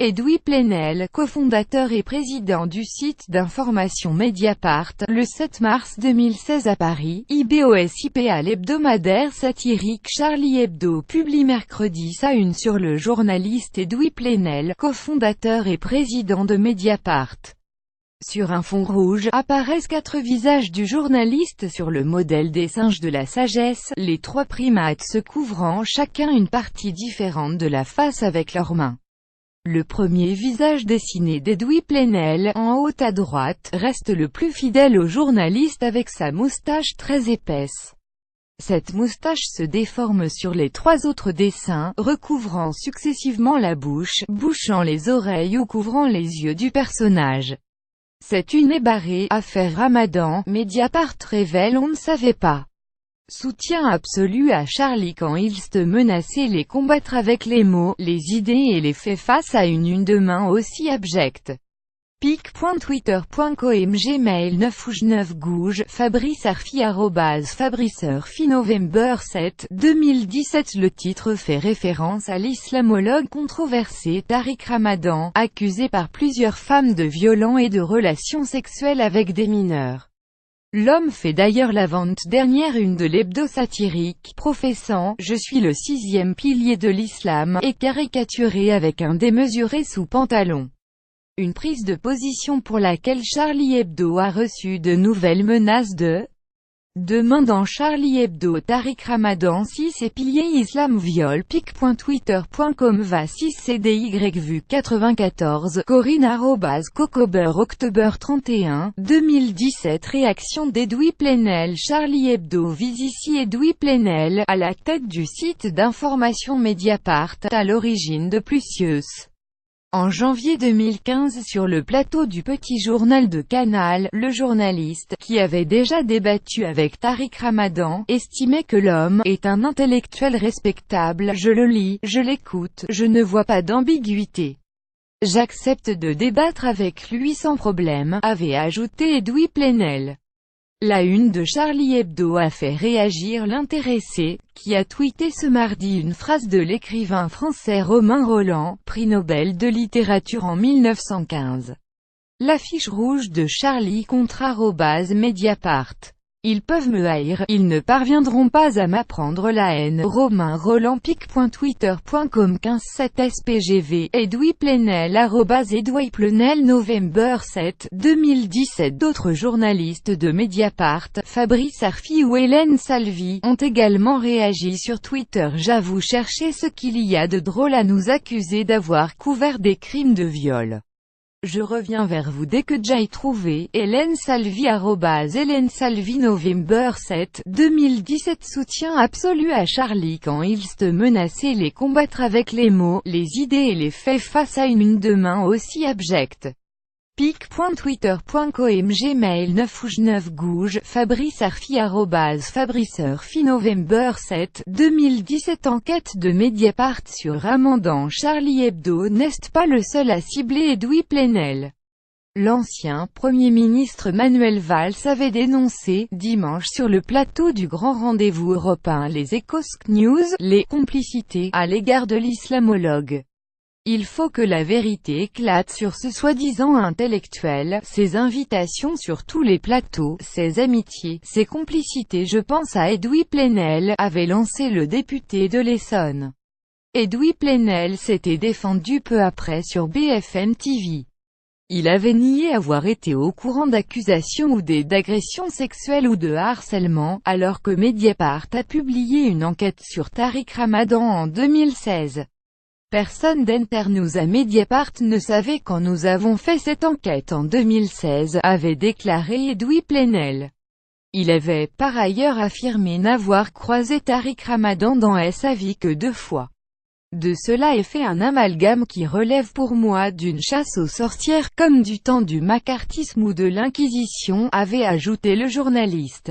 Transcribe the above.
Edoui Plenel, cofondateur et président du site d'information Mediapart, le 7 mars 2016 à Paris, IBOSIPA. L'hebdomadaire satirique Charlie Hebdo publie mercredi sa une sur le journaliste Edoui Plenel, cofondateur et président de Mediapart. Sur un fond rouge, apparaissent 4 visages du journaliste sur le modèle des singes de la sagesse, les 3 primates se couvrant chacun une partie différente de la face avec leurs mains. Le premier visage dessiné d'Edoui Plenel, en haut à droite, reste le plus fidèle au journaliste avec sa moustache très épaisse. Cette moustache se déforme sur les 3 autres dessins, recouvrant successivement la bouche, bouchant les oreilles ou couvrant les yeux du personnage. C'est une ébarrée, affaire Ramadan, Mediapart révèle on ne savait pas. Soutien absolu à Charlie quand il se menaçait les combattre avec les mots, les idées et les faits face à une de main aussi abjecte. pic.twitter.com Gmail 9 ouj 9 gouge, Fabrice Arfi @Fabrice Arfi November 7, 2017. Le titre fait référence à l'islamologue controversé Tariq Ramadan, accusé par plusieurs femmes de violents et de relations sexuelles avec des mineurs. L'homme fait d'ailleurs l'avant-dernière une de l'hebdo satirique, professant « Je suis le 6e pilier de l'islam » et caricaturé avec un démesuré sous pantalon. Une prise de position pour laquelle Charlie Hebdo a reçu de nouvelles menaces de main dans Charlie Hebdo. Tariq Ramadan 6 et pilier islam viol. pic.twitter.com va 6 CDYVU 94 Corinne @Cocober October 31, 2017. Réaction d'Edoui Plenel. Charlie Hebdo vise ici Edoui Plenel, à la tête du site d'information Mediapart, à l'origine de Plusieurs. En janvier 2015 sur le plateau du Petit Journal de Canal, le journaliste, qui avait déjà débattu avec Tariq Ramadan, estimait que l'homme est un intellectuel respectable. Je le lis, je l'écoute, je ne vois pas d'ambiguïté. J'accepte de débattre avec lui sans problème, avait ajouté Edoui Plenel. La une de Charlie Hebdo a fait réagir l'intéressé, qui a tweeté ce mardi une phrase de l'écrivain français Romain Rolland, prix Nobel de littérature en 1915. L'affiche rouge de Charlie contre @Mediapart. Ils peuvent me haïr, ils ne parviendront pas à m'apprendre la haine. Romain Rolland. pic.twitter.com 15/7 SPGV. Edoui Plenel @Edoui Plenel November 7, 2017. D'autres journalistes de Mediapart, Fabrice Arfi ou Hélène Salvi, ont également réagi sur Twitter. J'avoue chercher ce qu'il y a de drôle à nous accuser d'avoir couvert des crimes de viol. Je reviens vers vous dès que j'aille trouvé. Hélène Salvi @Hélène Salvi November 7, 2017. Soutien absolu à Charlie quand il se menaçait les combattre avec les mots, les idées et les faits face à une de main aussi abjecte. pic.twitter.com Gmail 9 ouj 9 gouge, Fabrice Arfi @Fabrice Arfi November 7, 2017. Enquête de Mediapart sur Ramadan. Charlie Hebdo n'est pas le seul à cibler Edoui Plenel. L'ancien Premier ministre Manuel Valls avait dénoncé, dimanche sur le plateau du grand rendez-vous Europe 1 Les Ecosc News, les complicités à l'égard de l'islamologue. Il faut que la vérité éclate sur ce soi-disant intellectuel, ses invitations sur tous les plateaux, ses amitiés, ses complicités. Je pense à Edoui Plenel, avait lancé le député de l'Essonne. Edoui Plenel s'était défendu peu après sur BFM TV. Il avait nié avoir été au courant d'accusations ou d'agressions sexuelles ou de harcèlement, alors que Mediapart a publié une enquête sur Tariq Ramadan en 2016. Personne d'Internews à Mediapart ne savait quand nous avons fait cette enquête en 2016, avait déclaré Edoui Plenel. Il avait, par ailleurs, affirmé n'avoir croisé Tariq Ramadan dans sa vie que 2 fois. De cela est fait un amalgame qui relève pour moi d'une chasse aux sorcières, comme du temps du macartisme ou de l'Inquisition, avait ajouté le journaliste.